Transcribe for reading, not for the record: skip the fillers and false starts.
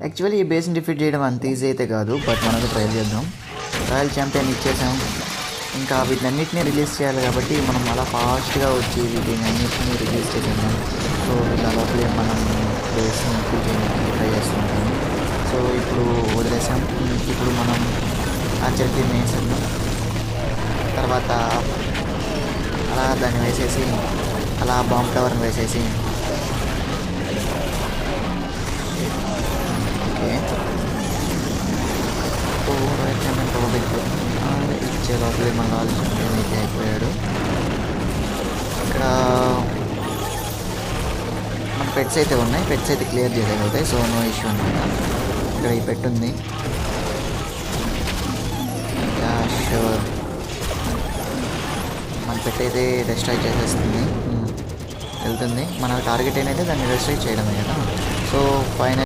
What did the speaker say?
Actually ఈ బేస్ని defeat చేయడం అంత ఈజీ అయితే కాదు, బట్ మనకు ట్రై చేద్దాం. రాయల్ ఛాంపియన్ ఇచ్చేసాం. ఇంకా వీటన్నిటిని రిలీజ్ చేయాలి కాబట్టి మనం అలా ఫాస్ట్గా వచ్చి వీటిని అన్నిటిని రిలీజ్ చేసాము. సో ఇలా లోపలే మనం బేస్ని ఫిల్ చేయడానికి ట్రై చేస్తుంటాము. సో ఇప్పుడు వదిలేసాం. ఇప్పుడు మనం ఆర్చర్కి వేసాము. తర్వాత అలా దాన్ని వేసేసి అలా బాంబ్ టవర్ని వేసేసి ఓకే ఇచ్చే లోపలే మన ఛాంపియన్ అయితే అయిపోయాడు. ఇక్కడ మన పెట్స్ అయితే ఉన్నాయి, పెట్స్ అయితే క్లియర్ చేయగలుగుతాయి. సో నో ఇష్యూ అనమాట. ఇక్కడ ఈ పెట్ ఉంది. షూర్ మన పెట్ అయితే డిస్ట్రాయ్ చేసేస్తుంది, వెళ్తుంది. మన టార్గెట్ ఏంటంటే దాన్ని డిస్ట్రాయ్ చేయడమే కదా. So final